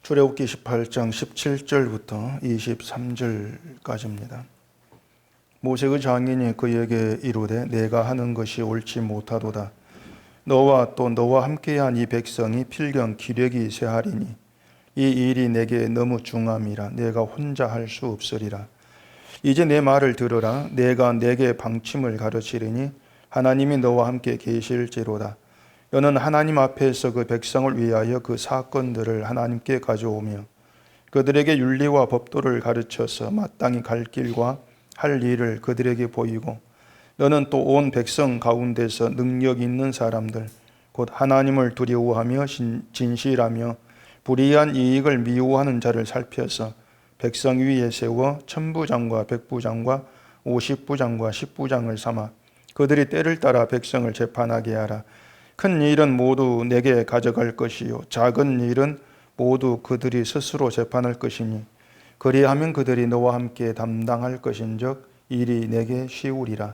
출애굽기 18장 17절부터 23절까지입니다. 모세의 장인이 그에게 이르되 내가 하는 것이 옳지 못하도다. 너와 또 너와 함께한 이 백성이 필경 기력이 쇠하리니 이 일이 내게 너무 중함이라 내가 혼자 할 수 없으리라. 이제 내 말을 들으라. 내가 내게 방침을 가르치리니 하나님이 너와 함께 계실지로다. 너는 하나님 앞에서 그 백성을 위하여 그 사건들을 하나님께 가져오며 그들에게 윤리와 법도를 가르쳐서 마땅히 갈 길과 할 일을 그들에게 보이고 너는 또 온 백성 가운데서 능력 있는 사람들 곧 하나님을 두려워하며 진실하며 불의한 이익을 미워하는 자를 살펴서 백성 위에 세워 천부장과 백부장과 50부장과 10부장을 삼아 그들이 때를 따라 백성을 재판하게 하라. 큰 일은 모두 내게 가져갈 것이요 작은 일은 모두 그들이 스스로 재판할 것이니 그리하면 그들이 너와 함께 담당할 것인즉 일이 내게 쉬우리라.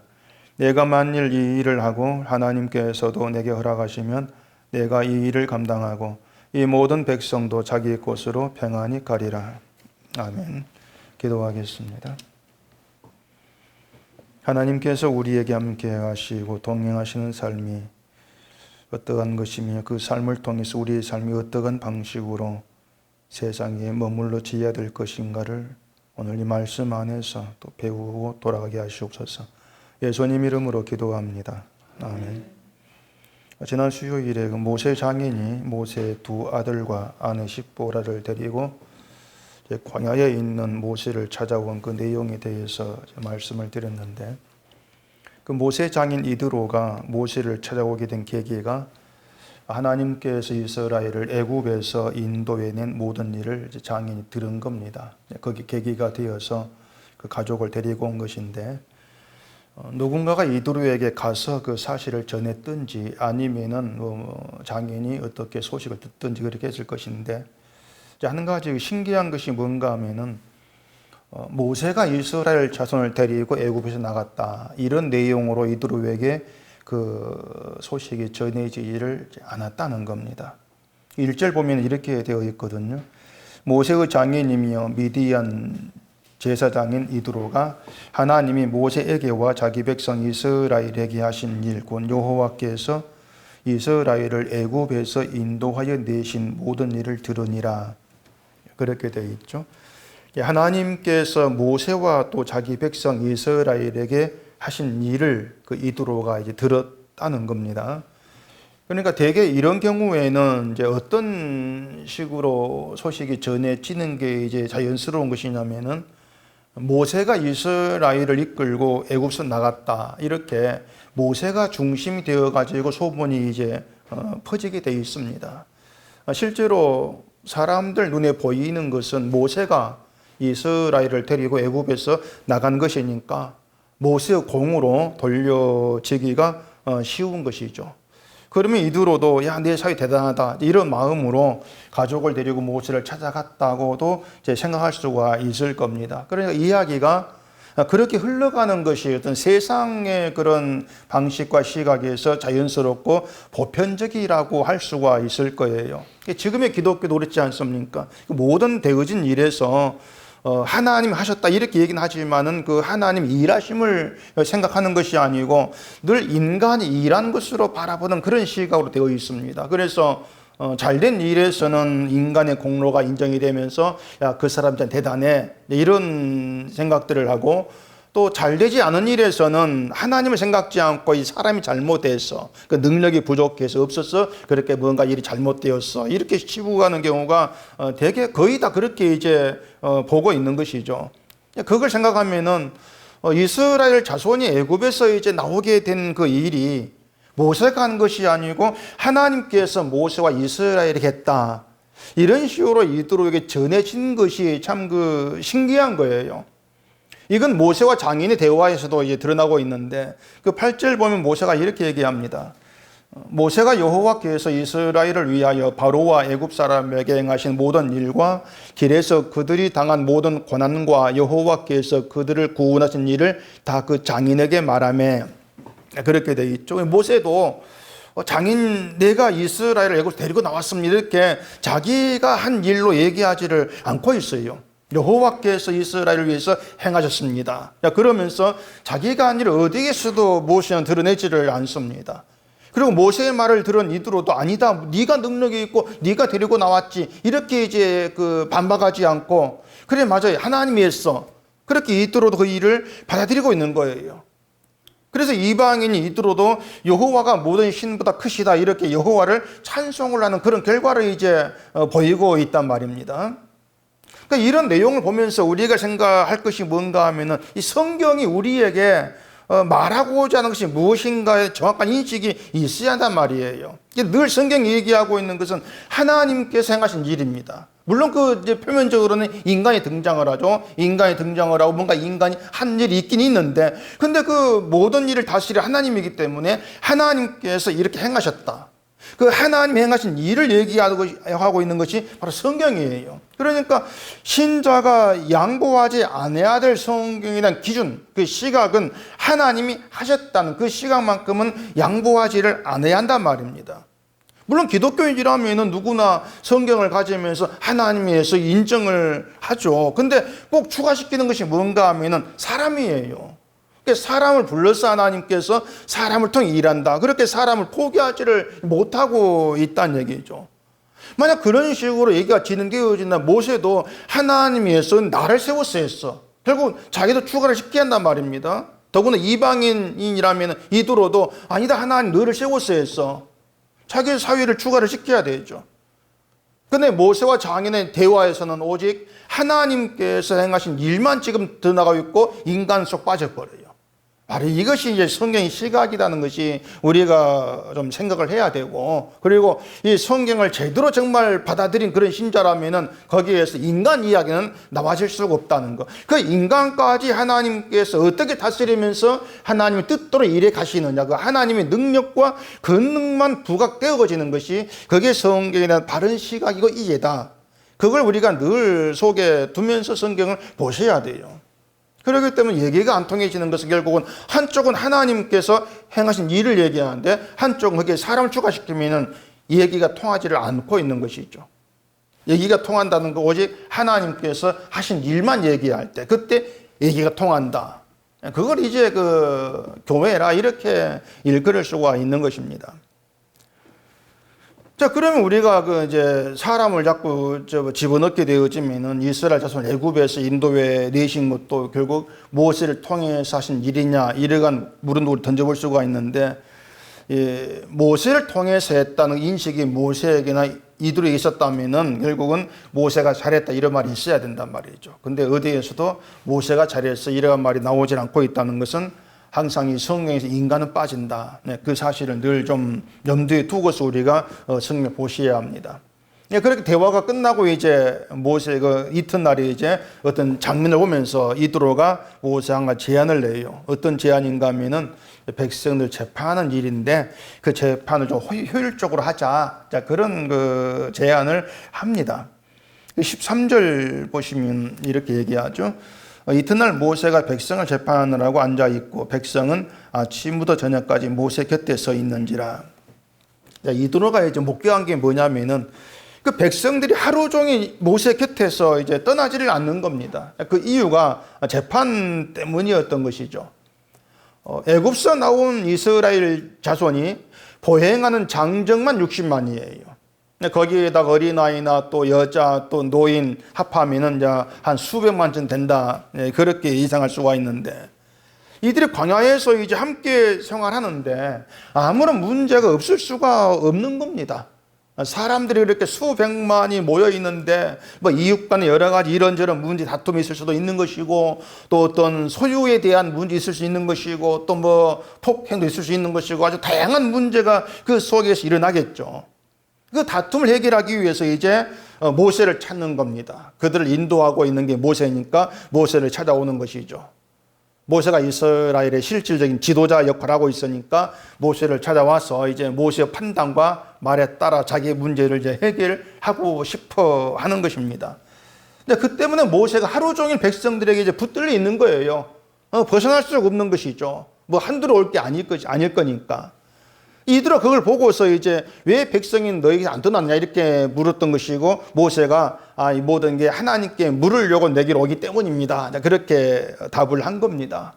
내가 만일 이 일을 하고 하나님께서도 내게 허락하시면 내가 이 일을 감당하고 이 모든 백성도 자기 곳으로 평안히 가리라. 아멘. 기도하겠습니다. 하나님께서 우리에게 함께 하시고 동행하시는 삶이 어떠한 것이며 그 삶을 통해서 우리의 삶이 어떠한 방식으로 세상에 머물러져야 될 것인가를 오늘 이 말씀 안에서 또 배우고 돌아가게 하시옵소서. 예수님 이름으로 기도합니다. 아멘. 지난 수요일에 모세 장인이 모세의 두 아들과 아내 십보라를 데리고 광야에 있는 모세를 찾아온 그 내용에 대해서 말씀을 드렸는데, 그 모세 장인 이드로가 모세를 찾아오게 된 계기가 하나님께서 이스라엘을 애굽에서 인도해낸 모든 일을 장인이 들은 겁니다. 거기 계기가 되어서 그 가족을 데리고 온 것인데, 누군가가 이드로에게 가서 그 사실을 전했든지 아니면은 장인이 어떻게 소식을 듣든지 그렇게 했을 것인데, 한 가지 신기한 것이 뭔가 하면은 모세가 이스라엘 자손을 데리고 애굽에서 나갔다 이런 내용으로 이드로에게 그 소식이 전해지지를 않았다는 겁니다. 1절 보면 이렇게 되어 있거든요. 모세의 장인이며 미디안 제사장인 이드로가 하나님이 모세에게와 자기 백성 이스라엘에게 하신 일, 곧 여호와께서 이스라엘을 애굽에서 인도하여 내신 모든 일을 들으니라. 그렇게 되어 있죠. 하나님께서 모세와 또 자기 백성 이스라엘에게 하신 일을 그 이드로가 이제 들었다는 겁니다. 그러니까 대개 이런 경우에는 이제 어떤 식으로 소식이 전해지는 게 이제 자연스러운 것이냐면은 모세가 이스라엘을 이끌고 애굽에서 나갔다 이렇게 모세가 중심이 되어 가지고 소문이 이제 퍼지게 되어 있습니다. 실제로 사람들 눈에 보이는 것은 모세가 이스라엘을 데리고 애굽에서 나간 것이니까 모세의 공으로 돌려지기가 쉬운 것이죠. 그러면 이드로도 야, 내 사위 대단하다 이런 마음으로 가족을 데리고 모세를 찾아갔다고도 이제 생각할 수가 있을 겁니다. 그러니까 이야기가 그렇게 흘러가는 것이 어떤 세상의 그런 방식과 시각에서 자연스럽고 보편적이라고 할 수가 있을 거예요. 지금의 기독교도 그렇지 않습니까? 모든 되어진 일에서 하나님 하셨다 이렇게 얘기는 하지만은 그 하나님 일하심을 생각하는 것이 아니고 늘 인간이 일한 것으로 바라보는 그런 시각으로 되어 있습니다. 그래서 잘된 일에서는 인간의 공로가 인정이 되면서 야, 그 사람 진짜 대단해 이런 생각들을 하고, 또 잘되지 않은 일에서는 하나님을 생각지 않고 이 사람이 잘못해서 그 능력이 부족해서 없어서 그렇게 뭔가 일이 잘못되었어 이렇게 치부고 가는 경우가 되게 거의 다 그렇게 이제 보고 있는 것이죠. 그걸 생각하면은 이스라엘 자손이 애굽에서 이제 나오게 된 그 일이 모세가 한 것이 아니고 하나님께서 모세와 이스라엘에게 했다 이런 식으로 이드로에게 전해진 것이 참 그 신기한 거예요. 이건 모세와 장인의 대화에서도 이제 드러나고 있는데, 그 8절 보면 모세가 이렇게 얘기합니다. 모세가 여호와께서 이스라엘을 위하여 바로와 애굽 사람에게 행하신 모든 일과 길에서 그들이 당한 모든 고난과 여호와께서 그들을 구원하신 일을 다 그 장인에게 말하며 그렇게 되어 있죠. 모세도 장인 내가 이스라엘을 애굽에서 데리고 나왔습니다. 이렇게 자기가 한 일로 얘기하지를 않고 있어요. 여호와께서 이스라엘을 위해서 행하셨습니다. 그러면서 자기가 한 일을 어디에서도 모세는 드러내지를 않습니다. 그리고 모세의 말을 들은 이드로도 아니다, 네가 능력이 있고 네가 데리고 나왔지, 이렇게 이제 반박하지 않고, 그래 맞아요, 하나님이 했어, 그렇게 이드로도 그 일을 받아들이고 있는 거예요. 그래서 이방인이 이드로도 여호와가 모든 신보다 크시다, 이렇게 여호와를 찬송을 하는 그런 결과를 이제 보이고 있단 말입니다. 그러니까 이런 내용을 보면서 우리가 생각할 것이 뭔가 하면은 이 성경이 우리에게 말하고자 하는 것이 무엇인가에 정확한 인식이 있어야 한단 말이에요. 늘 성경이 얘기하고 있는 것은 하나님께서 행하신 일입니다. 물론 이제 표면적으로는 인간이 등장을 하죠. 인간이 등장을 하고 뭔가 인간이 한 일이 있긴 있는데, 근데 그 모든 일을 다스릴 하나님이기 때문에 하나님께서 이렇게 행하셨다, 그 하나님이 행하신 일을 얘기하고 있는 것이 바로 성경이에요. 그러니까 신자가 양보하지 않아야 될 성경에 대한 기준, 그 시각은 하나님이 하셨다는 그 시각만큼은 양보하지를 않아야 한단 말입니다. 물론 기독교인이라면 누구나 성경을 가지면서 하나님에서 인정을 하죠. 근데 꼭 추가시키는 것이 뭔가 하면은 사람이에요. 사람을 불러서 하나님께서 사람을 통해 일한다, 그렇게 사람을 포기하지를 못하고 있다는 얘기죠. 만약 그런 식으로 얘기가 진행되어진다면 모세도 하나님이 해서 나를 세웠어 했어. 결국 자기도 추가를 시켜야 한단 말입니다. 더구나 이방인이라면 이드로도 아니다, 하나님 너를 세웠어 했어. 자기 사위를 추가를 시켜야 되죠. 근데 모세와 장인의 대화에서는 오직 하나님께서 행하신 일만 지금 드러나고 있고 인간 속 빠져버려요. 바로 이것이 이제 성경의 시각이라는 것이 우리가 좀 생각을 해야 되고, 그리고 이 성경을 제대로 정말 받아들인 그런 신자라면은 거기에서 인간 이야기는 나와질 수가 없다는 것. 그 인간까지 하나님께서 어떻게 다스리면서 하나님의 뜻대로 일해 가시느냐, 그 하나님의 능력과 권능만 부각되어지는 것이 그게 성경에 대한 바른 시각이고 이해다. 그걸 우리가 늘 속에 두면서 성경을 보셔야 돼요. 그렇기 때문에 얘기가 안 통해지는 것은 결국은 한쪽은 하나님께서 행하신 일을 얘기하는데 한쪽은 거기에 사람을 추가시키면 얘기가 통하지를 않고 있는 것이죠. 얘기가 통한다는 거 오직 하나님께서 하신 일만 얘기할 때 그때 얘기가 통한다. 그걸 이제 교회라 이렇게 일컬을 수가 있는 것입니다. 자, 그러면 우리가 이제 사람을 자꾸 집어넣게 되어지면은 이스라엘 자손 애굽에서 인도에 내신 것도 결국 모세를 통해서 하신 일이냐, 이러한 물음을 던져볼 수가 있는데, 모세를 통해서 했다는 인식이 모세에게나 이들에게 있었다면은 결국은 모세가 잘했다 이런 말이 있어야 된단 말이죠. 근데 어디에서도 모세가 잘했어 이런 말이 나오질 않고 있다는 것은 항상 이 성경에서 인간은 빠진다, 그 사실을 늘 좀 염두에 두고서 우리가 성경을 보셔야 합니다. 그렇게 대화가 끝나고 이제 모세 이튿날에 이제 어떤 장면을 보면서 이드로가 모세한테 제안을 내요. 어떤 제안인가 하면은 백성들 재판하는 일인데 그 재판을 좀 효율적으로 하자. 자, 그런 제안을 합니다. 13절 보시면 이렇게 얘기하죠. 이튿날 모세가 백성을 재판하느라고 앉아있고 백성은 아침부터 저녁까지 모세 곁에 서 있는지라. 이드로가 이제 목격한 게 뭐냐면은 그 백성들이 하루 종일 모세 곁에서 이제 떠나지를 않는 겁니다. 그 이유가 재판 때문이었던 것이죠. 애굽에서 나온 이스라엘 자손이 보행하는 장정만 60만이에요. 거기에다가 어린아이나 또 여자 또 노인 합하면은 이제 한 수백만 쯤 된다. 그렇게 예상할 수가 있는데 이들이 광야에서 이제 함께 생활하는데 아무런 문제가 없을 수가 없는 겁니다. 사람들이 이렇게 수백만이 모여 있는데 뭐 이웃 간에 여러 가지 이런저런 문제 다툼이 있을 수도 있는 것이고 또 어떤 소유에 대한 문제 있을 수 있는 것이고 또 뭐 폭행도 있을 수 있는 것이고 아주 다양한 문제가 그 속에서 일어나겠죠. 그 다툼을 해결하기 위해서 이제 모세를 찾는 겁니다. 그들을 인도하고 있는 게 모세니까 모세를 찾아오는 것이죠. 모세가 이스라엘의 실질적인 지도자 역할을 하고 있으니까 모세를 찾아와서 이제 모세의 판단과 말에 따라 자기의 문제를 이제 해결하고 싶어 하는 것입니다. 근데 그 때문에 모세가 하루 종일 백성들에게 이제 붙들려 있는 거예요. 벗어날 수 없는 것이죠. 뭐 한두로 올 게 아닐 거니까. 이들은 그걸 보고서 이제 왜 백성이 너에게 안 떠났냐 이렇게 물었던 것이고, 모세가 이 모든 게 하나님께 물으려고 내게로 오기 때문입니다. 그렇게 답을 한 겁니다.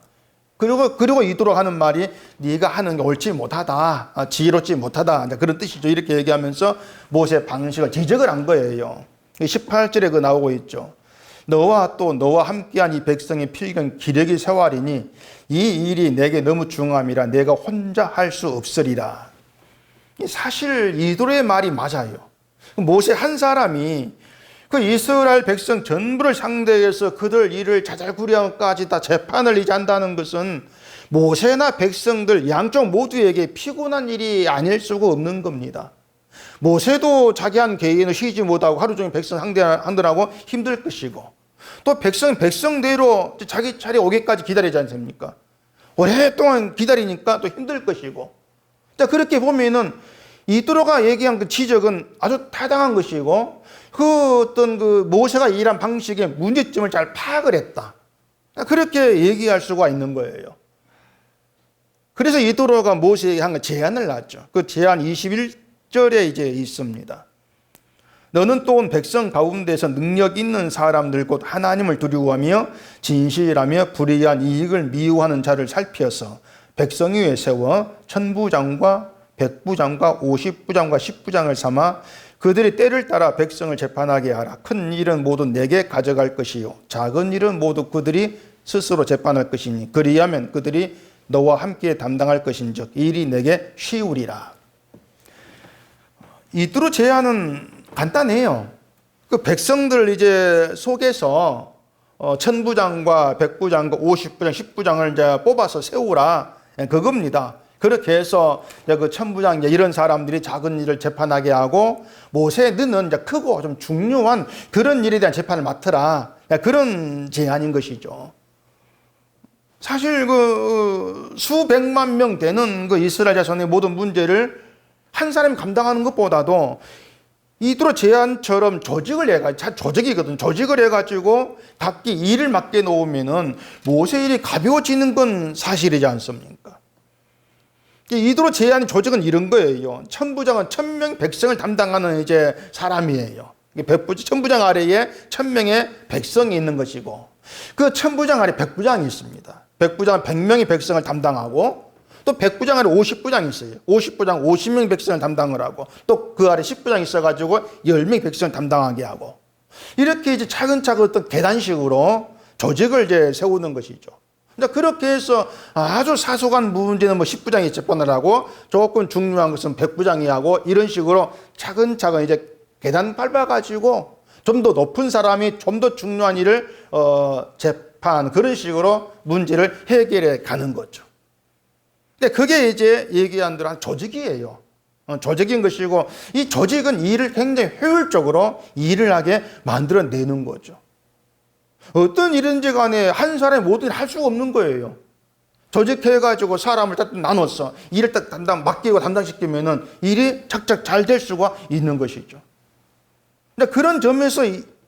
그리고 이도록 하는 말이 네가 하는 게 옳지 못하다, 지혜롭지 못하다, 그런 뜻이죠. 이렇게 얘기하면서 모세 방식을 지적을 한 거예요. 18절에 그 나오고 있죠. 너와 함께한 이 백성의 필경 기력이 세월이니 이 일이 내게 너무 중함이라 내가 혼자 할 수 없으리라. 사실 이도로의 말이 맞아요. 모세 한 사람이 그 이스라엘 백성 전부를 상대해서 그들 일을 자잘구레함까지 다 재판을 이제 한다는 것은 모세나 백성들 양쪽 모두에게 피곤한 일이 아닐 수가 없는 겁니다. 모세도 자기 한 개인을 쉬지 못하고 하루 종일 백성 상대하느라고 힘들 것이고, 또 백성대로 자기 차례 오기까지 기다리지 않습니까? 오랫동안 기다리니까 또 힘들 것이고. 자, 그렇게 보면은 이도로가 얘기한 그 지적은 아주 타당한 것이고, 어떤 모세가 일한 방식의 문제점을 잘 파악을 했다, 그렇게 얘기할 수가 있는 거예요. 그래서 이도로가 모세에게 한 제안을 놨죠. 그 제안 21절에 이제 있습니다. 너는 또 온 백성 가운데서 능력 있는 사람들 곧 하나님을 두려워하며 진실하며 불의한 이익을 미워하는 자를 살피어서 백성 위에 세워 천부장과 백부장과 50부장과 10부장을 삼아 그들이 때를 따라 백성을 재판하게 하라. 큰 일은 모두 내게 가져갈 것이요 작은 일은 모두 그들이 스스로 재판할 것이니 그리하면 그들이 너와 함께 담당할 것인즉 일이 내게 쉬우리라. 이도로 제안은 간단해요. 그 백성들 이제 속에서 천부장과 백부장과 50부장, 10부장을 이제 뽑아서 세우라, 그겁니다. 그렇게 해서 그 천부장 이런 사람들이 작은 일을 재판하게 하고, 모세 너는 이제 크고 좀 중요한 그런 일에 대한 재판을 맡으라, 그런 제안인 것이죠. 사실 수백만 명 되는 이스라엘 자손의 모든 문제를 한 사람이 감당하는 것보다도 이도로 제안처럼 조직을 해가지고 각기 일을 맡겨 놓으면은 모세 일이 가벼워지는 건 사실이지 않습니까? 이도로 제안의 조직은 이런 거예요. 천부장은 1000명 백성을 담당하는 이제 사람이에요. 천부장 아래에 1000명의 백성이 있는 것이고, 그 천부장 아래 백부장이 있습니다. 백부장은 100명의 백성을 담당하고, 또 백부장 아래 50부장이 있어요. 50부장 50명 백성을 담당을 하고, 또 그 아래 10부장이 있어가지고 10명 백성을 담당하게 하고, 이렇게 이제 차근차근 어떤 계단식으로 조직을 이제 세우는 것이죠. 그렇게 해서 아주 사소한 문제는 10부장이 재판을 하고, 조금 중요한 것은 백부장이 하고, 이런 식으로 차근차근 이제 계단 밟아가지고 좀 더 높은 사람이 좀 더 중요한 일을 재판, 그런 식으로 문제를 해결해 가는 거죠. 근데 그게 이제 얘기한 대로 한 조직이에요. 조직인 것이고, 이 조직은 일을 굉장히 효율적으로 일을 하게 만들어내는 거죠. 어떤 일인지 간에 한 사람이 모든 일을 할 수가 없는 거예요. 조직해가지고 사람을 딱 나눠서 일을 딱 맡기고 담당시키면은 일이 착착 잘 될 수가 있는 것이죠. 근데 그런 점에서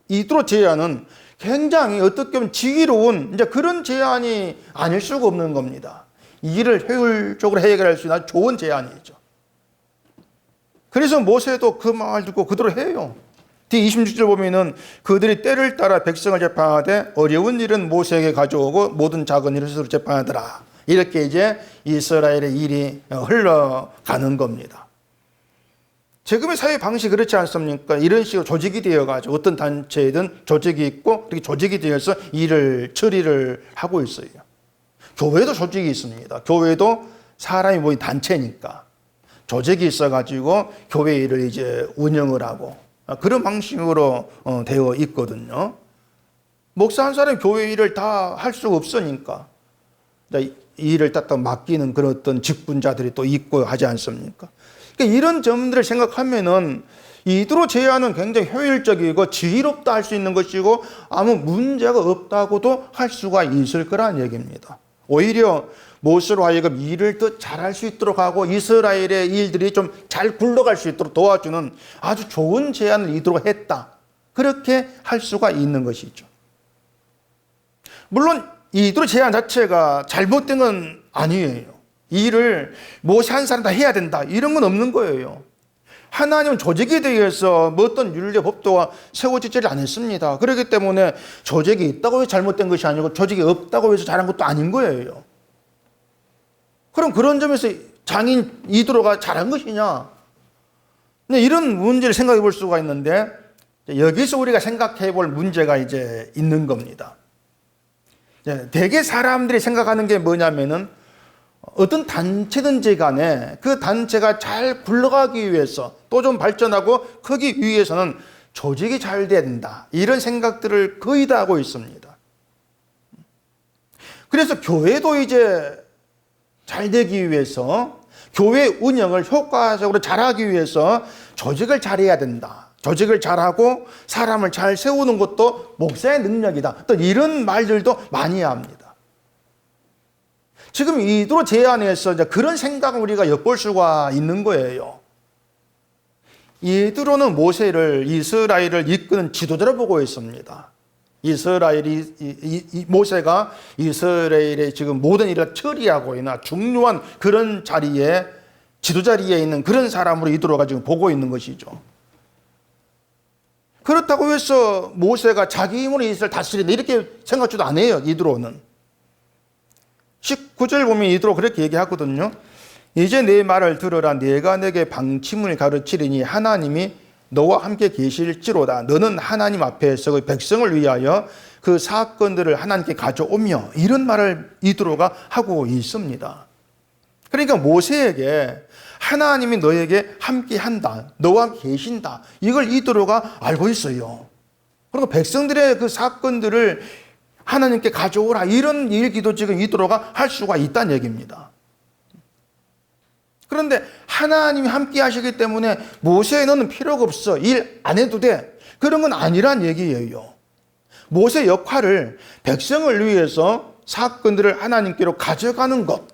이도로 제안은 굉장히 어떻게 보면 지혜로운 이제 그런 제안이 아닐 수가 없는 겁니다. 일을 효율적으로 해결할 수 있는 좋은 제안이죠. 그래서 모세도 그 말 듣고 그대로 해요. 뒤 26절 보면은 그들이 때를 따라 백성을 재판하되 어려운 일은 모세에게 가져오고 모든 작은 일을 스스로 재판하더라. 이렇게 이제 이스라엘의 일이 흘러가는 겁니다. 지금의 사회 방식이 그렇지 않습니까? 이런 식으로 조직이 되어가지고 어떤 단체든 조직이 있고, 그렇게 조직이 되어서 일을 처리를 하고 있어요. 교회도 조직이 있습니다. 교회도 사람이 모인 단체니까 조직이 있어가지고 교회 일을 이제 운영을 하고, 그런 방식으로 되어 있거든요. 목사 한 사람이 교회 일을 다 할 수가 없으니까 이 일을 딱 맡기는 그런 어떤 직분자들이 또 있고 하지 않습니까? 그러니까 이런 점들을 생각하면은 이도로 제안은 굉장히 효율적이고 지혜롭다 할 수 있는 것이고, 아무 문제가 없다고도 할 수가 있을 거란 얘기입니다. 오히려 모세로 하여금 일을 더 잘할 수 있도록 하고 이스라엘의 일들이 좀 잘 굴러갈 수 있도록 도와주는 아주 좋은 제안을 이도로 했다, 그렇게 할 수가 있는 것이죠. 물론 이도로 제안 자체가 잘못된 건 아니에요. 일을 모세 한 사람 다 해야 된다, 이런 건 없는 거예요. 하나님은 조직에 대해서 뭐 어떤 윤리 법도가 세워지지를 않았습니다. 그렇기 때문에 조직이 있다고 해서 잘못된 것이 아니고 조직이 없다고 해서 잘한 것도 아닌 거예요. 그럼 그런 점에서 장인 이드로가 잘한 것이냐? 이런 문제를 생각해 볼 수가 있는데, 여기서 우리가 생각해 볼 문제가 이제 있는 겁니다. 대개 사람들이 생각하는 게 뭐냐면은, 어떤 단체든지 간에 그 단체가 잘 굴러가기 위해서 또 좀 발전하고 크기 위해서는 조직이 잘 돼야 된다, 이런 생각들을 거의 다 하고 있습니다. 그래서 교회도 이제 잘 되기 위해서, 교회 운영을 효과적으로 잘하기 위해서 조직을 잘해야 된다, 조직을 잘하고 사람을 잘 세우는 것도 목사의 능력이다, 또 이런 말들도 많이 합니다. 지금 이드로 제안에서 이제 그런 생각을 우리가 엿볼 수가 있는 거예요. 이드로는 모세를, 이스라엘을 이끄는 지도자로 보고 있습니다. 모세가 이스라엘의 지금 모든 일을 처리하고 있는 중요한 그런 자리에, 지도 자리에 있는 그런 사람으로 이드로가 지금 보고 있는 것이죠. 그렇다고 해서 모세가 자기 힘으로 이스라엘 다스린다, 이렇게 생각지도 안 해요, 이드로는. 19절 보면 이드로 그렇게 얘기하거든요. 이제 내 말을 들으라. 내가 내게 방침을 가르치리니 하나님이 너와 함께 계실지로다. 너는 하나님 앞에서 그 백성을 위하여 그 사건들을 하나님께 가져오며, 이런 말을 이드로가 하고 있습니다. 그러니까 모세에게 하나님이 너에게 함께 한다, 너와 계신다, 이걸 이드로가 알고 있어요. 그리고 백성들의 그 사건들을 하나님께 가져오라, 이런 일기도 지금 이드로가 할 수가 있다는 얘기입니다. 그런데 하나님이 함께 하시기 때문에 모세 너는 필요가 없어, 일 안 해도 돼, 그런 건 아니란 얘기예요. 모세 역할을 백성을 위해서 사건들을 하나님께로 가져가는 것,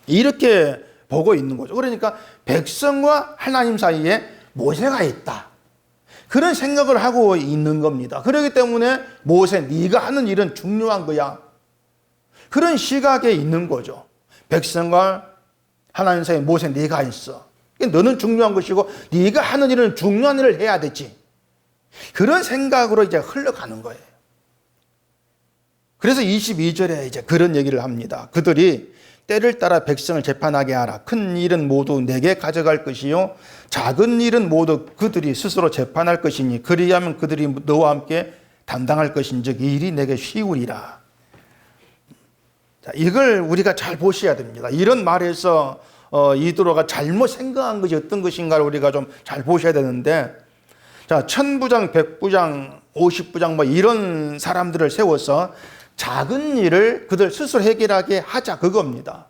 이렇게 보고 있는 거죠. 그러니까 백성과 하나님 사이에 모세가 있다, 그런 생각을 하고 있는 겁니다. 그렇기 때문에 모세, 네가 하는 일은 중요한 거야, 그런 시각에 있는 거죠. 백성과 하나님 사이에 모세, 네가 있어, 너는 중요한 것이고 네가 하는 일은 중요한 일을 해야 되지, 그런 생각으로 이제 흘러가는 거예요. 그래서 22절에 이제 그런 얘기를 합니다. 그들이 때를 따라 백성을 재판하게 하라. 큰 일은 모두 내게 가져갈 것이요 작은 일은 모두 그들이 스스로 재판할 것이니 그리하면 그들이 너와 함께 담당할 것인즉 이 일이 내게 쉬우리라. 자, 이걸 우리가 잘 보셔야 됩니다. 이런 말에서 이드로가 잘못 생각한 것이 어떤 것인가를 우리가 좀 잘 보셔야 되는데, 자, 1000부장, 100부장, 50부장 뭐 이런 사람들을 세워서 작은 일을 그들 스스로 해결하게 하자, 그겁니다.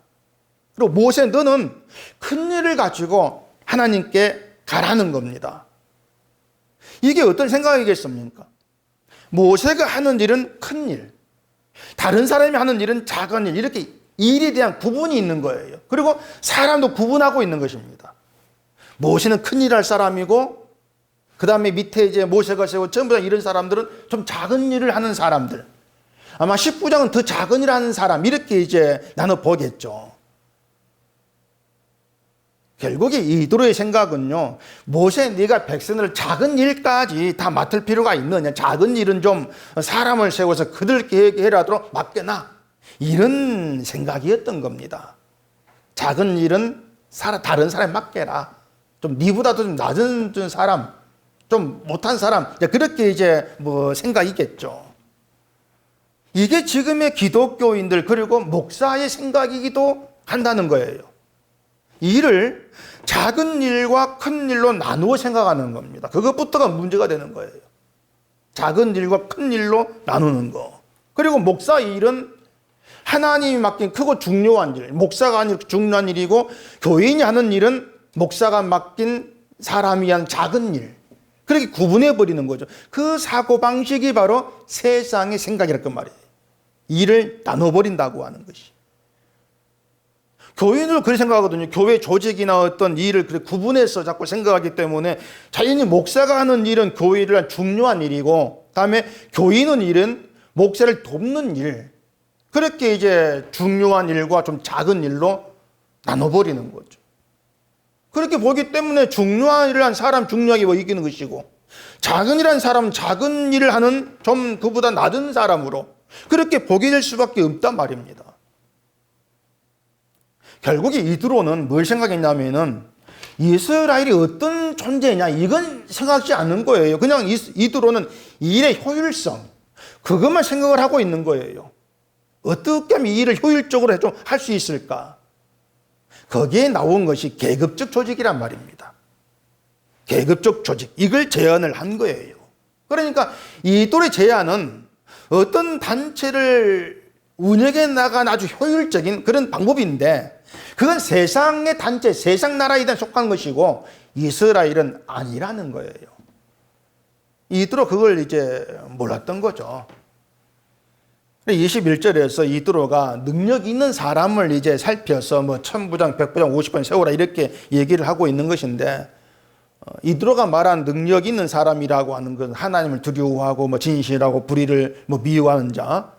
그리고 모세, 너는 큰 일을 가지고 하나님께 가라는 겁니다. 이게 어떤 생각이겠습니까? 모세가 하는 일은 큰 일, 다른 사람이 하는 일은 작은 일, 이렇게 일에 대한 구분이 있는 거예요. 그리고 사람도 구분하고 있는 것입니다. 모세는 큰 일 할 사람이고, 그 다음에 밑에 이제 모세가 세워 전부 다 이런 사람들은 좀 작은 일을 하는 사람들, 아마 10부장은 더 작은 일 하는 사람, 이렇게 이제 나눠 보겠죠. 결국에 이드로의 생각은요, 모세, 네가 백성을 작은 일까지 다 맡을 필요가 있느냐, 작은 일은 좀 사람을 세워서 그들께 해라도록 맡겨놔, 이런 생각이었던 겁니다. 작은 일은 다른 사람에 맡겨라, 좀 니보다도 좀 낮은 사람, 좀 못한 사람, 그렇게 이제 뭐 생각이겠죠. 이게 지금의 기독교인들 그리고 목사의 생각이기도 한다는 거예요. 일을 작은 일과 큰 일로 나누어 생각하는 겁니다. 그것부터가 문제가 되는 거예요. 작은 일과 큰 일로 나누는 거. 그리고 목사 일은 하나님이 맡긴 크고 중요한 일, 목사가 아니라 중요한 일이고, 교인이 하는 일은 목사가 맡긴 사람이 한 작은 일, 그렇게 구분해 버리는 거죠. 그 사고방식이 바로 세상의 생각이랄 그 말이에요. 일을 나눠버린다고 하는 것이. 교인을 그렇게 생각하거든요. 교회 조직이나 어떤 일을 그렇게 구분해서 자꾸 생각하기 때문에 자연히 목사가 하는 일은 교회를 한 중요한 일이고, 다음에 교인은 일은 목사를 돕는 일, 그렇게 이제 중요한 일과 좀 작은 일로 나눠버리는 거죠. 그렇게 보기 때문에 중요한 일을 한 사람 중요하게 뭐 이기는 것이고, 작은 일을 한 사람은 작은 일을 하는 좀 그보다 낮은 사람으로 그렇게 보게 될 수밖에 없단 말입니다. 결국에 이드로는 뭘 생각했냐면은 이스라엘이 어떤 존재냐 이건 생각하지 않는 거예요. 그냥 이드로는 일의 효율성 그것만 생각을 하고 있는 거예요. 어떻게 하면 이 일을 효율적으로 좀 할 수 있을까? 거기에 나온 것이 계급적 조직이란 말입니다. 계급적 조직, 이걸 제안을 한 거예요. 그러니까 이들의 제안은 어떤 단체를 운영해 나간 아주 효율적인 그런 방법인데, 그건 세상의 단체, 세상 나라에 속한 것이고 이스라엘은 아니라는 거예요. 이드로 그걸 이제 몰랐던 거죠. 21절에서 이드로가 능력 있는 사람을 이제 살펴서 뭐 1000부장, 100부장, 50번 세우라 이렇게 얘기를 하고 있는 것인데, 이드로가 말한 능력 있는 사람이라고 하는 건 하나님을 두려워하고 뭐 진실하고 불의를 뭐 미워하는 자,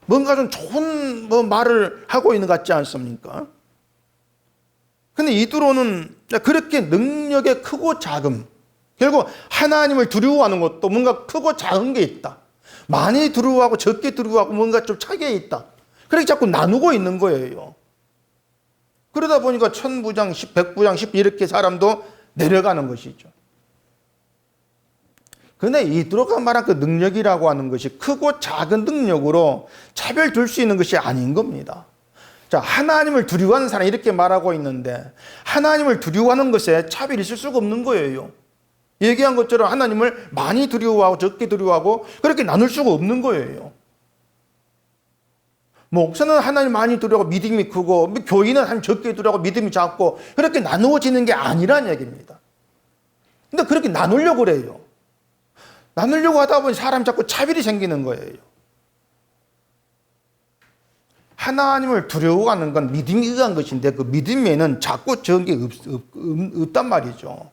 뭔가 좀 좋은 뭐 말을 하고 있는 것 같지 않습니까? 근데 이드로는 그렇게 능력의 크고 작음, 결국 하나님을 두려워하는 것도 뭔가 크고 작은 게 있다. 많이 두려워하고 적게 두려워하고 뭔가 좀 차이가 있다. 그렇게 자꾸 나누고 있는 거예요. 그러다 보니까 1000부장, 100부장, 10 이렇게 사람도 내려가는 것이죠. 그런데 이드로가 말한 그 능력이라고 하는 것이 크고 작은 능력으로 차별 둘 수 있는 것이 아닌 겁니다. 자, 하나님을 두려워하는 사람이 이렇게 말하고 있는데 하나님을 두려워하는 것에 차별이 있을 수가 없는 거예요. 얘기한 것처럼 하나님을 많이 두려워하고 적게 두려워하고 그렇게 나눌 수가 없는 거예요. 목사는 하나님 많이 두려워하고 믿음이 크고, 교인은 하나님 적게 두려워하고 믿음이 작고, 그렇게 나누어지는 게 아니라는 얘기입니다. 근데 그렇게 나누려고 그래요. 나누려고 하다 보니 사람이 자꾸 차별이 생기는 거예요. 하나님을 두려워하는 건 믿음이 의한 것인데 그 믿음에는 자꾸 적은 게 없단 말이죠.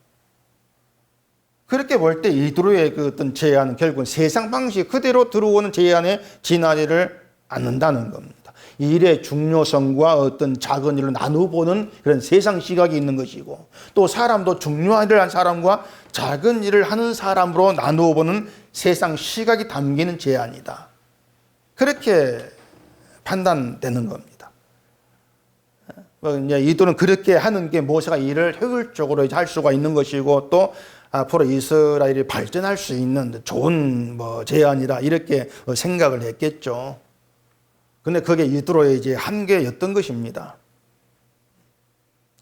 그렇게 볼 때 이드로의 그 어떤 제안은 결국은 세상 방식 그대로 들어오는 제안에 지나지를 않는다는 겁니다. 일의 중요성과 어떤 작은 일로 나누어보는 그런 세상 시각이 있는 것이고, 또 사람도 중요한 일을 한 사람과 작은 일을 하는 사람으로 나누어보는 세상 시각이 담기는 제안이다. 그렇게 판단되는 겁니다. 이제 이들은 그렇게 하는 게 모세가 일을 효율적으로 할 수가 있는 것이고, 또 앞으로 이스라엘이 발전할 수 있는 좋은 제안이다 이렇게 생각을 했겠죠. 근데 그게 이드로의 이제 한계였던 것입니다.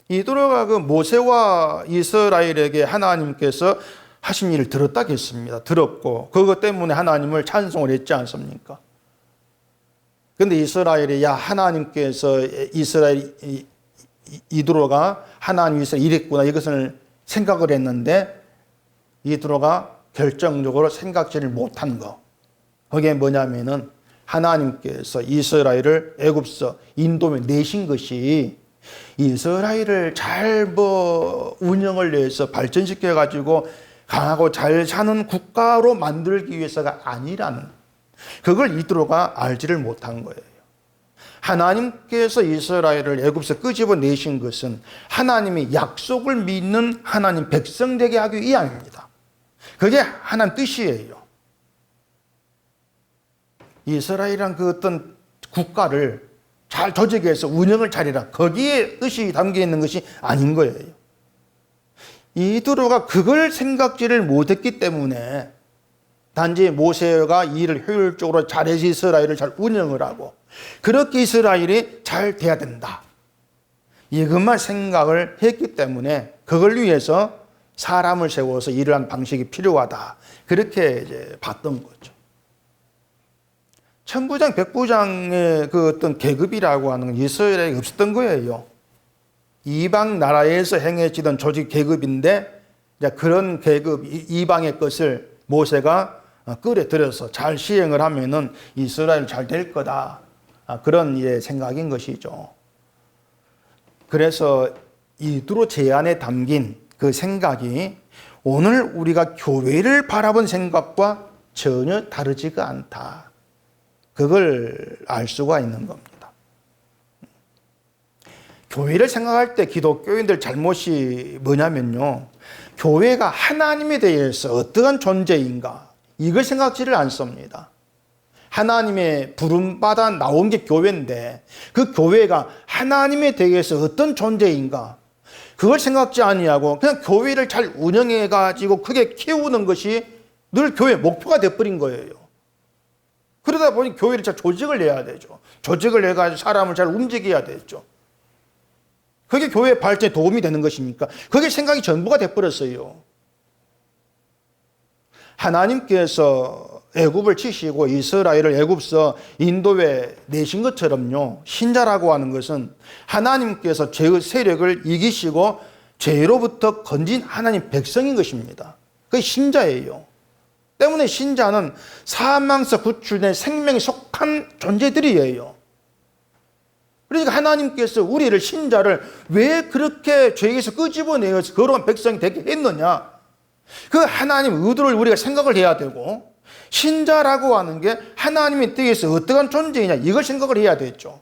이드로가 그 모세와 이스라엘에게 하나님께서 하신 일을 들었다겠습니다. 들었고 그것 때문에 하나님을 찬송을 했지 않습니까? 근데 이스라엘이 하나님께서 이드로가 하나님 위해서 이랬구나 이것을 생각을 했는데, 이드로가 결정적으로 생각지를 못한 거, 그게 뭐냐면은 하나님께서 이스라엘을 애굽에서 인도에 내신 것이 이스라엘을 잘 운영을 위해서 발전시켜 가지고 강하고 잘 사는 국가로 만들기 위해서가 아니라는, 그걸 이드로가 알지를 못한 거예요. 하나님께서 이스라엘을 애굽에서 끄집어 내신 것은 하나님이 약속을 믿는 하나님 백성 되게 하기 위함입니다. 그게 하나님 뜻이에요. 이스라엘이란 그 어떤 국가를 잘 조직해서 운영을 잘해라, 거기에 뜻이 담겨 있는 것이 아닌 거예요. 이드로가 그걸 생각지를 못했기 때문에 단지 모세가 일을 효율적으로 잘해서 이스라엘을 잘 운영을 하고 그렇게 이스라엘이 잘 돼야 된다, 이것만 생각을 했기 때문에 그걸 위해서 사람을 세워서 일을 하는 방식이 필요하다, 그렇게 이제 봤던 거죠. 1000부장, 100부장의 그 어떤 계급이라고 하는 건 이스라엘에 없었던 거예요. 이방 나라에서 행해지던 조직 계급인데, 그런 계급, 이방의 것을 모세가 끌어들여서 잘 시행을 하면은 이스라엘 잘 될 거다, 그런 생각인 것이죠. 그래서 이드로 제안에 담긴 그 생각이 오늘 우리가 교회를 바라본 생각과 전혀 다르지가 않다, 그걸 알 수가 있는 겁니다. 교회를 생각할 때 기독교인들 잘못이 뭐냐면요, 교회가 하나님에 대해서 어떠한 존재인가 이걸 생각지를 않습니다. 하나님의 부름받아 나온 게 교회인데 그 교회가 하나님에 대해서 어떤 존재인가 그걸 생각지 아니하고 그냥 교회를 잘 운영해 가지고 크게 키우는 것이 늘 교회의 목표가 돼버린 거예요. 그러다 보니 교회를 잘 조직을 내야 되죠. 조직을 내가지고 사람을 잘 움직여야 되죠. 그게 교회 발전에 도움이 되는 것입니까? 그게 생각이 전부가 돼버렸어요. 하나님께서 애굽을 치시고 이스라엘을 애굽서 인도에 내신 것처럼요, 신자라고 하는 것은 하나님께서 죄의 세력을 이기시고 죄로부터 건진 하나님 백성인 것입니다. 그게 신자예요. 때문에 신자는 사망에서 구출된 생명에 속한 존재들이에요. 그러니까 하나님께서 우리를 신자를 왜 그렇게 죄에서 끄집어내어서 거룩한 백성이 되게 했느냐, 그 하나님 의도를 우리가 생각을 해야 되고, 신자라고 하는 게 하나님의 뜻에서 어떠한 존재이냐 이걸 생각을 해야 되죠.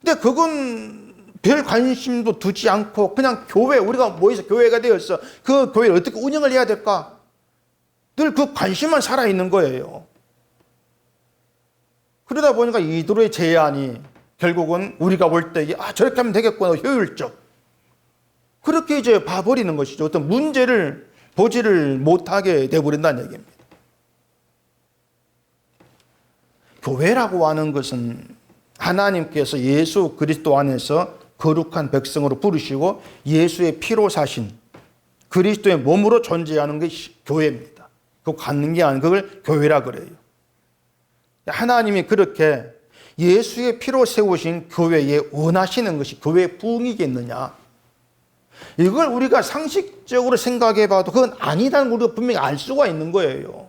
근데 그건 별 관심도 두지 않고 그냥 교회, 우리가 모여서 교회가 되어서 그 교회를 어떻게 운영을 해야 될까 늘 그 관심만 살아있는 거예요. 그러다 보니까 이들의 제안이 결국은 우리가 볼 때 저렇게 하면 되겠구나, 효율적, 그렇게 이제 봐버리는 것이죠. 어떤 문제를 보지를 못하게 되어버린다는 얘기입니다. 교회라고 하는 것은 하나님께서 예수 그리스도 안에서 거룩한 백성으로 부르시고 예수의 피로 사신 그리스도의 몸으로 존재하는 게 교회입니다. 그거 갖는 게 아니고 그걸 교회라 그래요. 하나님이 그렇게 예수의 피로 세우신 교회에 원하시는 것이 교회의 부흥이겠느냐, 이걸 우리가 상식적으로 생각해 봐도 그건 아니다는 걸 우리가 분명히 알 수가 있는 거예요.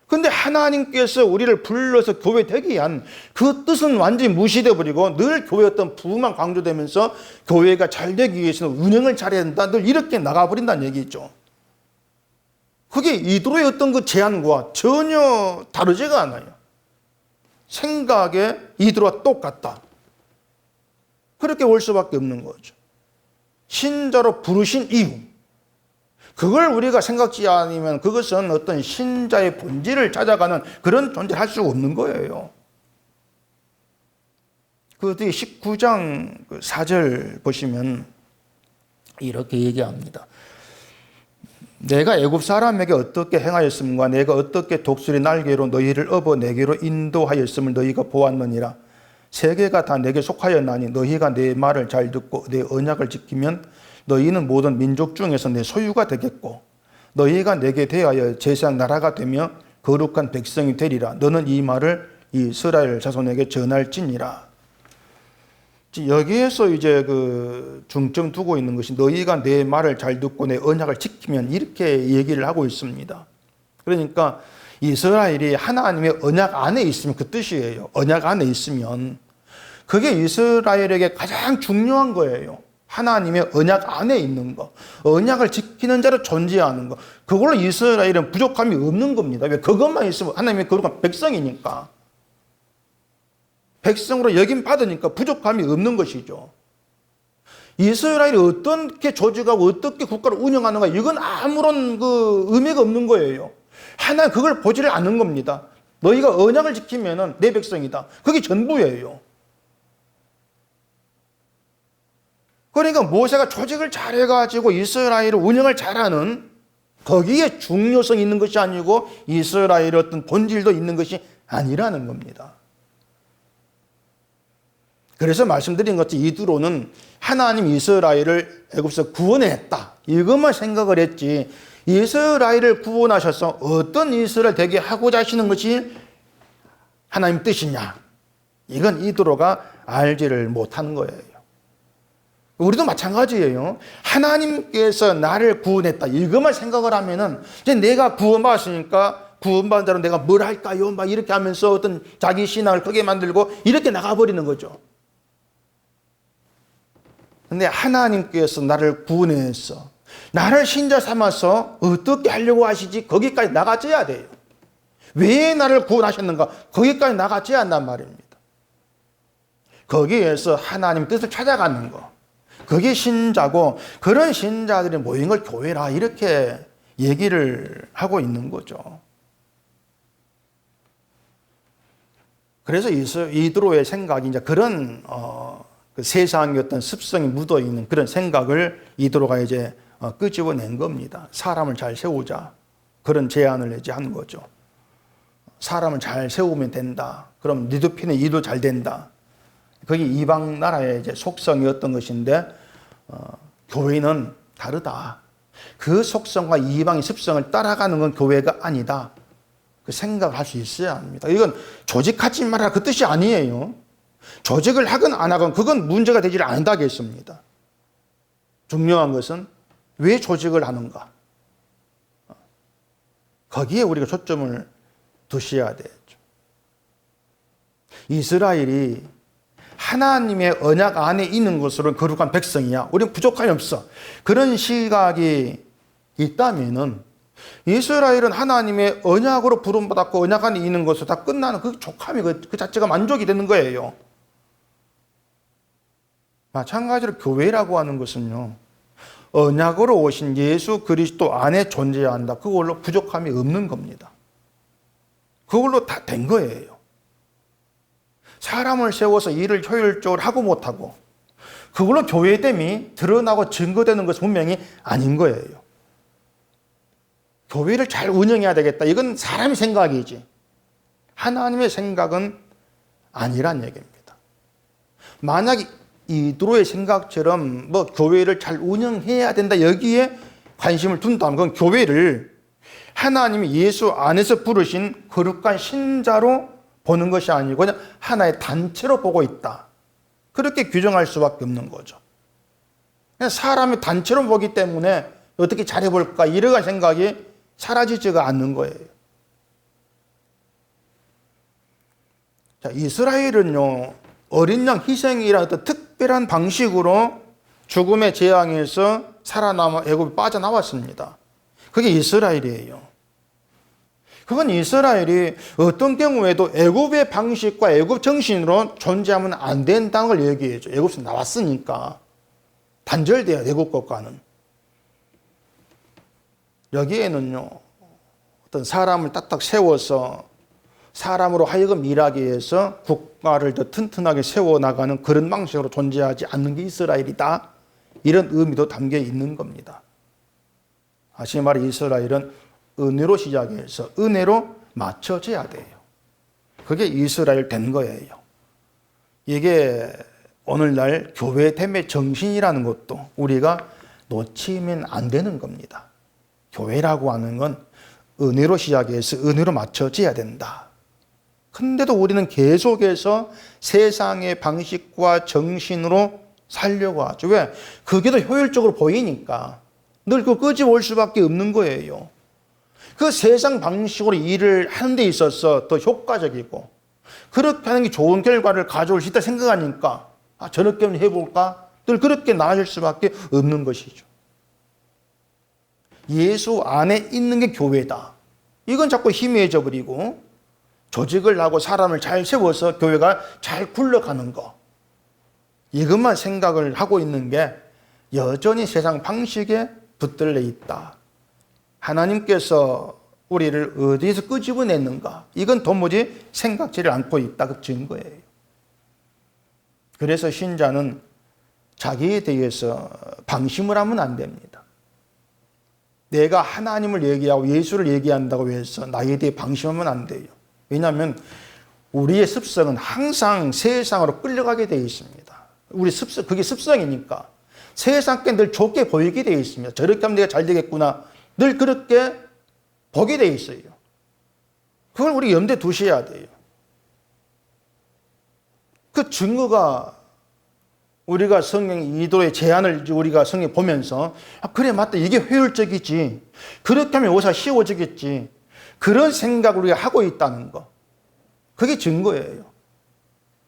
근데 하나님께서 우리를 불러서 교회 되게 위한 그 뜻은 완전히 무시되어 버리고 늘 교회 어떤 부흥만 강조되면서 교회가 잘 되기 위해서는 운영을 잘해야 된다, 늘 이렇게 나가버린다는 얘기죠. 그게 이들의 어떤 그 제안과 전혀 다르지가 않아요. 생각에 이들과 똑같다, 그렇게 올 수밖에 없는 거죠. 신자로 부르신 이유, 그걸 우리가 생각지 않으면 그것은 어떤 신자의 본질을 찾아가는 그런 존재를 할 수가 없는 거예요. 그 뒤에 19장 4절 보시면 이렇게 얘기합니다. 내가 애굽 사람에게 어떻게 행하였음과 내가 어떻게 독수리 날개로 너희를 업어 내게로 인도하였음을 너희가 보았느니라. 세계가 다 내게 속하였나니 너희가 내 말을 잘 듣고 내 언약을 지키면 너희는 모든 민족 중에서 내 소유가 되겠고 너희가 내게 대하여 제사장 나라가 되며 거룩한 백성이 되리라. 너는 이 말을 이스라엘 자손에게 전할지니라. 여기에서 이제 그 중점 두고 있는 것이 너희가 내 말을 잘 듣고 내 언약을 지키면, 이렇게 얘기를 하고 있습니다. 그러니까 이스라엘이 하나님의 언약 안에 있으면 그 뜻이에요. 언약 안에 있으면 그게 이스라엘에게 가장 중요한 거예요. 하나님의 언약 안에 있는 거, 언약을 지키는 자로 존재하는 거, 그걸로 이스라엘은 부족함이 없는 겁니다. 왜? 그것만 있으면 하나님의 거룩한 백성이니까, 백성으로 여김 받으니까 부족함이 없는 것이죠. 이스라엘이 어떻게 조직하고 어떻게 국가를 운영하는가, 이건 아무런 그 의미가 없는 거예요. 하나님 그걸 보지를 않는 겁니다. 너희가 언약을 지키면은 내 백성이다, 그게 전부예요. 그러니까 모세가 조직을 잘해가지고 이스라엘을 운영을 잘하는, 거기에 중요성이 있는 것이 아니고 이스라엘의 어떤 본질도 있는 것이 아니라는 겁니다. 그래서 말씀드린 것처럼 이두로는 하나님 이스라엘을 애굽에서 구원했다, 이것만 생각을 했지 이스라엘을 구원하셔서 어떤 이스라엘 되게 하고자 하시는 것이 하나님 뜻이냐, 이건 이두로가 알지를 못하는 거예요. 우리도 마찬가지예요. 하나님께서 나를 구원했다, 이것만 생각을 하면은 이제 내가 구원받았으니까 구원받은 자로 내가 뭘 할까요? 막 이렇게 하면서 어떤 자기 신앙을 크게 만들고 이렇게 나가버리는 거죠. 근데 하나님께서 나를 구원해서 나를 신자 삼아서 어떻게 하려고 하시지? 거기까지 나가줘야 돼요. 왜 나를 구원하셨는가? 거기까지 나가줘야 한단 말입니다. 거기에서 하나님 뜻을 찾아가는 거. 그게 신자고, 그런 신자들이 모인 걸 교회라 이렇게 얘기를 하고 있는 거죠. 그래서 이드로의 생각이 이제 그런 그 세상의 어떤 습성이 묻어 있는 그런 생각을 이드로가 이제 끄집어낸 겁니다. 사람을 잘 세우자, 그런 제안을 이제 한 거죠. 사람을 잘 세우면 된다. 그럼 니도피는 이도 잘 된다. 그게 이방 나라의 이제 속성이었던 것인데 교회는 다르다. 그 속성과 이방의 습성을 따라가는 건 교회가 아니다. 그 생각을 할 수 있어야 합니다. 이건 조직하지 마라 그 뜻이 아니에요. 조직을 하건 안 하건 그건 문제가 되지 않는다겠습니다. 중요한 것은 왜 조직을 하는가? 거기에 우리가 초점을 두셔야 되죠. 이스라엘이 하나님의 언약 안에 있는 것으로는 거룩한 백성이야. 우리는 부족함이 없어. 그런 시각이 있다면은 이스라엘은 하나님의 언약으로 부름받았고 언약 안에 있는 것으로 다 끝나는 그 족함이 그 자체가 만족이 되는 거예요. 마찬가지로 교회라고 하는 것은요, 언약으로 오신 예수 그리스도 안에 존재해야 한다. 그걸로 부족함이 없는 겁니다. 그걸로 다 된 거예요. 사람을 세워서 일을 효율적으로 하고 못하고 그걸로 교회됨이 드러나고 증거되는 것은 분명히 아닌 거예요. 교회를 잘 운영해야 되겠다. 이건 사람의 생각이지 하나님의 생각은 아니란 얘기입니다. 만약 이드로의 생각처럼 뭐 교회를 잘 운영해야 된다 여기에 관심을 둔다면 그건 교회를 하나님이 예수 안에서 부르신 거룩한 신자로 보는 것이 아니고 그냥 하나의 단체로 보고 있다. 그렇게 규정할 수밖에 없는 거죠. 그냥 사람의 단체로 보기 때문에 어떻게 잘해볼까 이러한 생각이 사라지지가 않는 거예요. 자, 이스라엘은요, 어린 양 희생이라는 어떤 특별한 방식으로 죽음의 재앙에서 살아남아 애굽에 빠져나왔습니다. 그게 이스라엘이에요. 그건 이스라엘이 어떤 경우에도 애굽의 방식과 애굽 정신으로 존재하면 안 된다는 걸 얘기해줘. 애굽에서 나왔으니까 단절돼야 애굽 것과는. 여기에는요, 어떤 사람을 딱딱 세워서 사람으로 하여금 일하게 해서 국가를 더 튼튼하게 세워나가는 그런 방식으로 존재하지 않는 게 이스라엘이다. 이런 의미도 담겨 있는 겁니다. 다시 말해 이스라엘은 은혜로 시작해서 은혜로 맞춰져야 돼요. 그게 이스라엘 된 거예요. 이게 오늘날 교회됨의 정신이라는 것도 우리가 놓치면 안 되는 겁니다. 교회라고 하는 건 은혜로 시작해서 은혜로 맞춰져야 된다. 근데도 우리는 계속해서 세상의 방식과 정신으로 살려고 하죠. 왜? 그게 더 효율적으로 보이니까 늘 그거 끄집어올 수밖에 없는 거예요. 그 세상 방식으로 일을 하는 데 있어서 더 효과적이고 그렇게 하는 게 좋은 결과를 가져올 수 있다 생각하니까 저렇게 한번 해볼까? 늘 그렇게 나아질 수밖에 없는 것이죠. 예수 안에 있는 게 교회다. 이건 자꾸 희미해져 버리고 조직을 하고 사람을 잘 세워서 교회가 잘 굴러가는 거. 이것만 생각을 하고 있는 게 여전히 세상 방식에 붙들려 있다. 하나님께서 우리를 어디에서 끄집어냈는가? 이건 도무지 생각지를 않고 있다. 그 증거예요. 그래서 신자는 자기에 대해서 방심을 하면 안 됩니다. 내가 하나님을 얘기하고 예수를 얘기한다고 해서 나에 대해 방심하면 안 돼요. 왜냐하면 우리의 습성은 항상 세상으로 끌려가게 되어 있습니다. 우리 습성, 그게 습성이니까 세상께 늘 좋게 보이게 되어 있습니다. 저렇게 하면 내가 잘 되겠구나. 늘 그렇게 보게 되어 있어요. 그걸 우리 염두에 두셔야 돼요. 그 증거가 우리가 성경 이도의 제안을 우리가 성경에 보면서 그래 맞다 이게 효율적이지 그렇게 하면 요사 쉬워지겠지 그런 생각을 우리가 하고 있다는 거 그게 증거예요.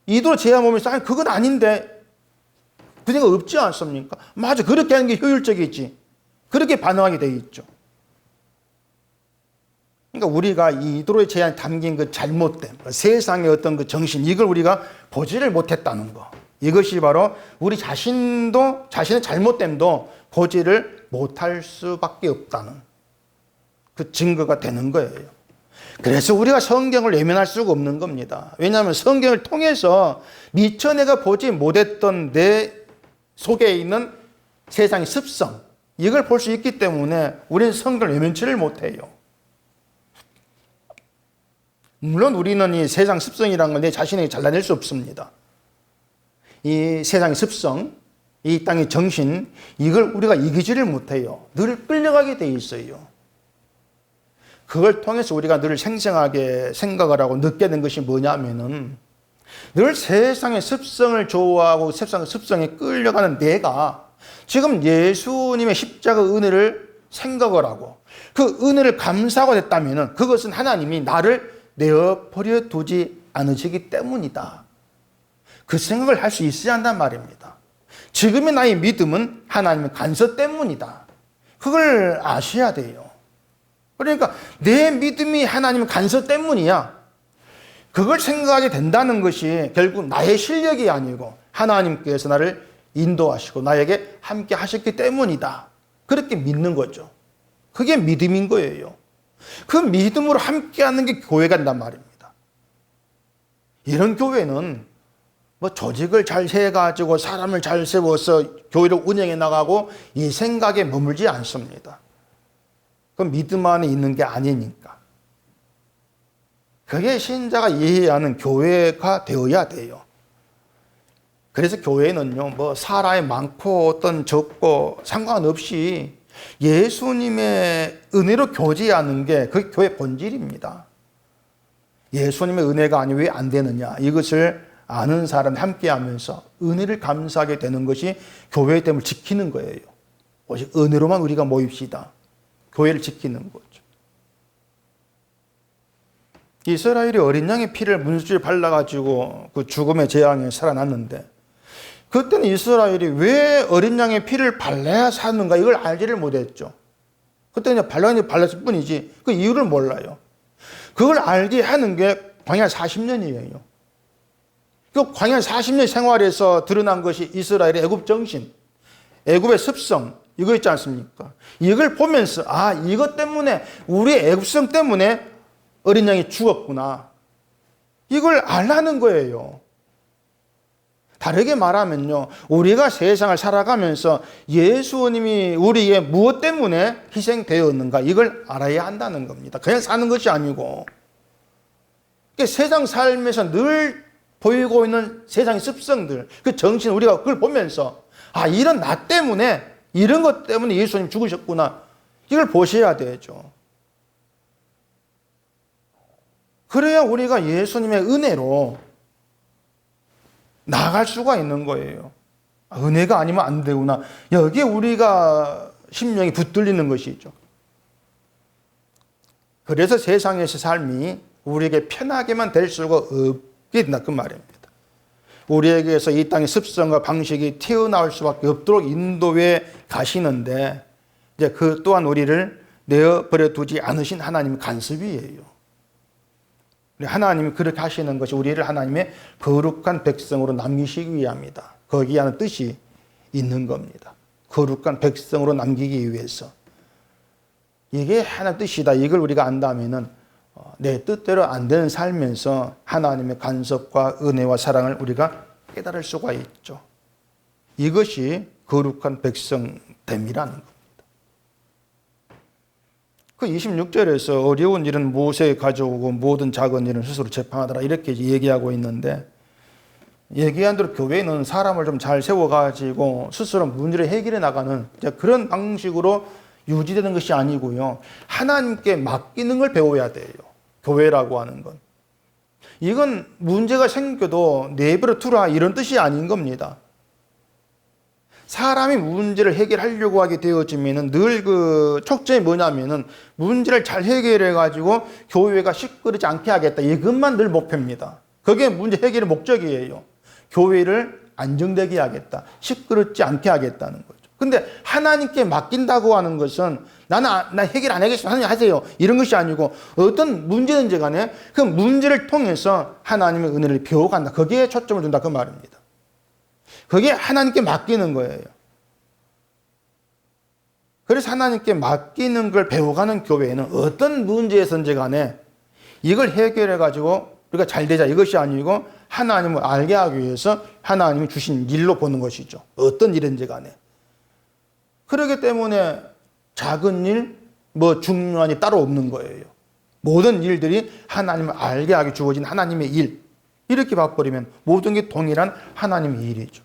이도 제안 보면서 그건 아닌데 그 생각 없지 않습니까? 맞아 그렇게 하는 게 효율적이지 그렇게 반응하게 돼 있죠. 그러니까 우리가 이 이도의 제안에 담긴 그 잘못된 세상의 어떤 그 정신 이걸 우리가 보지를 못했다는 거 이것이 바로 우리 자신도 자신의 잘못됨도 보지를 못할 수밖에 없다는 그 증거가 되는 거예요. 그래서 우리가 성경을 외면할 수가 없는 겁니다. 왜냐하면 성경을 통해서 미처 내가 보지 못했던 내 속에 있는 세상의 습성, 이걸 볼 수 있기 때문에 우리는 성경을 외면치를 못해요. 물론 우리는 이 세상 습성이라는 걸 내 자신에게 잘라낼 수 없습니다. 이 세상의 습성, 이 땅의 정신, 이걸 우리가 이기지를 못해요. 늘 끌려가게 돼 있어요. 그걸 통해서 우리가 늘 생생하게 생각을 하고 느끼게 된 것이 뭐냐면은 늘 세상의 습성을 좋아하고 세상의 습성에 끌려가는 내가 지금 예수님의 십자가 은혜를 생각을 하고 그 은혜를 감사하고 됐다면은 그것은 하나님이 나를 내어버려 두지 않으시기 때문이다. 그 생각을 할 수 있어야 한단 말입니다. 지금의 나의 믿음은 하나님의 간섭 때문이다. 그걸 아셔야 돼요. 그러니까 내 믿음이 하나님의 간섭 때문이야. 그걸 생각하게 된다는 것이 결국 나의 실력이 아니고 하나님께서 나를 인도하시고 나에게 함께 하셨기 때문이다. 그렇게 믿는 거죠. 그게 믿음인 거예요. 그 믿음으로 함께하는 게 교회가 된단 말입니다. 이런 교회는 뭐 조직을 잘 해가지고 사람을 잘 세워서 교회를 운영해 나가고 이 생각에 머물지 않습니다. 그 믿음 안에 있는 게 아니니까. 그게 신자가 이해하는 교회가 되어야 돼요. 그래서 교회는요, 뭐 사람이 많고 어떤 적고 상관없이 예수님의 은혜로 교제하는 게 그게 교회 본질입니다. 예수님의 은혜가 아니 왜 안 되느냐, 이것을 아는 사람이 함께 하면서 은혜를 감사하게 되는 것이 교회의 됨을 지키는 거예요. 오직 은혜로만 우리가 모입시다. 교회를 지키는 거죠. 이스라엘이 어린 양의 피를 문수지에 발라가지고 그 죽음의 재앙에 살아났는데 그때는 이스라엘이 왜 어린 양의 피를 발라야 사는가 이걸 알지를 못했죠. 그때는 발랐을 뿐이지 그 이유를 몰라요. 그걸 알게 하는 게 광야 40년이에요. 그 광야 40년 생활에서 드러난 것이 이스라엘의 애굽 정신, 애굽의 습성, 이거 있지 않습니까? 이걸 보면서 아, 이것 때문에 우리의 애굽성 때문에 어린 양이 죽었구나. 이걸 알라는 거예요. 다르게 말하면요, 우리가 세상을 살아가면서 예수님이 우리의 무엇 때문에 희생되었는가 이걸 알아야 한다는 겁니다. 그냥 사는 것이 아니고. 그러니까 세상 삶에서 늘 보이고 있는 세상의 습성들, 그 정신, 우리가 그걸 보면서 아, 이런 나 때문에, 이런 것 때문에 예수님 죽으셨구나. 이걸 보셔야 되죠. 그래야 우리가 예수님의 은혜로 나아갈 수가 있는 거예요. 은혜가 아니면 안 되구나. 여기에 우리가 심령이 붙들리는 것이죠. 그래서 세상에서 삶이 우리에게 편하게만 될 수가 없게 된다 그 말입니다. 우리에게서 이 땅의 습성과 방식이 튀어나올 수밖에 없도록 인도해 가시는데 이제 그 또한 우리를 내어버려 두지 않으신 하나님의 간섭이에요. 하나님이 그렇게 하시는 것이 우리를 하나님의 거룩한 백성으로 남기시기 위함이다. 거기에 하는 뜻이 있는 겁니다. 거룩한 백성으로 남기기 위해서. 이게 하나의 뜻이다. 이걸 우리가 안다면은 내 뜻대로 안 되는 삶에서 하나님의 간섭과 은혜와 사랑을 우리가 깨달을 수가 있죠. 이것이 거룩한 백성됨이라는 겁니다. 그 26절에서 어려운 일은 모세에 가져오고 모든 작은 일은 스스로 재판하더라 이렇게 얘기하고 있는데 얘기한 대로 교회는 사람을 좀 잘 세워가지고 스스로 문제를 해결해 나가는 그런 방식으로 유지되는 것이 아니고요. 하나님께 맡기는 걸 배워야 돼요. 교회라고 하는 건. 이건 문제가 생겨도 내버려 두라 이런 뜻이 아닌 겁니다. 사람이 문제를 해결하려고 하게 되어지면은 늘 그 촉점이 뭐냐면은 문제를 잘 해결해가지고 교회가 시끄럽지 않게 하겠다. 이것만 늘 목표입니다. 그게 문제 해결의 목적이에요. 교회를 안정되게 하겠다. 시끄럽지 않게 하겠다는 거죠. 근데 하나님께 맡긴다고 하는 것은 나 해결 안 하겠어. 하나님 하세요. 이런 것이 아니고 어떤 문제든지 간에 그 문제를 통해서 하나님의 은혜를 배워간다. 거기에 초점을 둔다. 그 말입니다. 그게 하나님께 맡기는 거예요. 그래서 하나님께 맡기는 걸 배워가는 교회에는 어떤 문제에서든지 간에 이걸 해결해가지고 우리가 잘 되자 이것이 아니고 하나님을 알게 하기 위해서 하나님이 주신 일로 보는 것이죠. 어떤 일인지 간에. 그렇기 때문에 작은 일, 중요한 일 따로 없는 거예요. 모든 일들이 하나님을 알게 하기 주어진 하나님의 일. 이렇게 봐버리면 모든 게 동일한 하나님의 일이죠.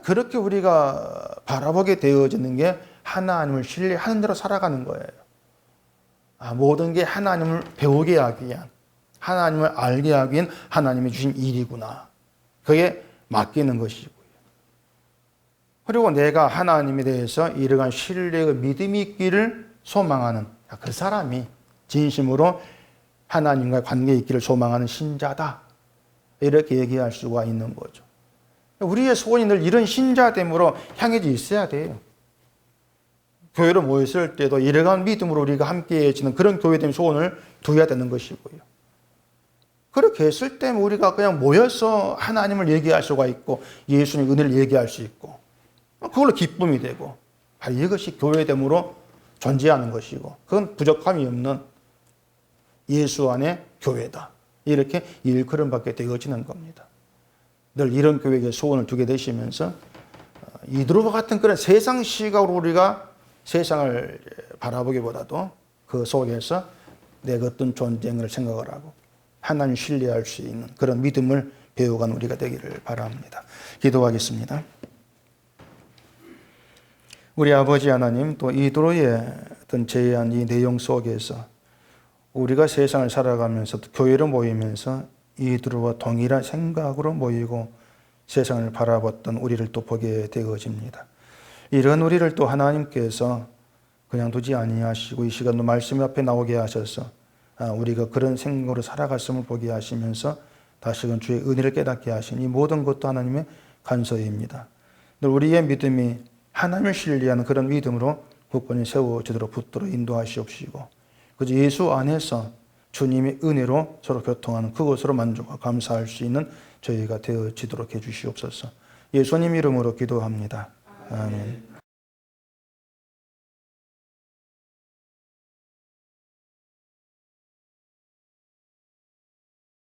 그렇게 우리가 바라보게 되어지는 게 하나님을 신뢰하는 대로 살아가는 거예요. 모든 게 하나님을 배우게 하기 위한, 하나님을 알게 하기 위한 하나님이 주신 일이구나. 그게 맡기는 것이고요. 그리고 내가 하나님에 대해서 이러한 신뢰와 믿음이 있기를 소망하는 그 사람이 진심으로 하나님과 관계 있기를 소망하는 신자다. 이렇게 얘기할 수가 있는 거죠. 우리의 소원이 늘 이런 신자됨으로 향해져 있어야 돼요. 교회로 모였을 때도 이러한 믿음으로 우리가 함께해지는 그런 교회됨 소원을 두어야 되는 것이고요. 그렇게 했을 때 우리가 그냥 모여서 하나님을 얘기할 수가 있고 예수님 은혜를 얘기할 수 있고 그걸로 기쁨이 되고 바로 이것이 교회됨으로 존재하는 것이고 그건 부족함이 없는 예수 안의 교회다. 이렇게 일컬음받게 되어지는 겁니다. 늘 이런 교회에 소원을 두게 되시면서 이들과 같은 그런 세상 시각으로 우리가 세상을 바라보기보다도 그 속에서 내가 어떤 존재를 생각을 하고 하나님 신뢰할 수 있는 그런 믿음을 배워간 우리가 되기를 바랍니다. 기도하겠습니다. 우리 아버지 하나님, 또 이도로의 어떤 제한 이 내용 속에서 우리가 세상을 살아가면서 교회로 모이면서 이들과 동일한 생각으로 모이고 세상을 바라봤던 우리를 또 보게 되어집니다. 이런 우리를 또 하나님께서 그냥 두지 아니하시고 이 시간도 말씀 앞에 나오게 하셔서 우리가 그런 생각으로 살아갔음을 보게 하시면서 다시금 주의 은혜를 깨닫게 하신 이 모든 것도 하나님의 간서입니다. 늘 우리의 믿음이 하나님을 신뢰하는 그런 믿음으로 굳건히 세워지도록 붙들어 인도하시옵시고 그저 예수 안에서 주님의 은혜로 서로 교통하는 그것으로 만족하고 감사할 수 있는 저희가 되어지도록 해주시옵소서. 예수님 이름으로 기도합니다. 아멘.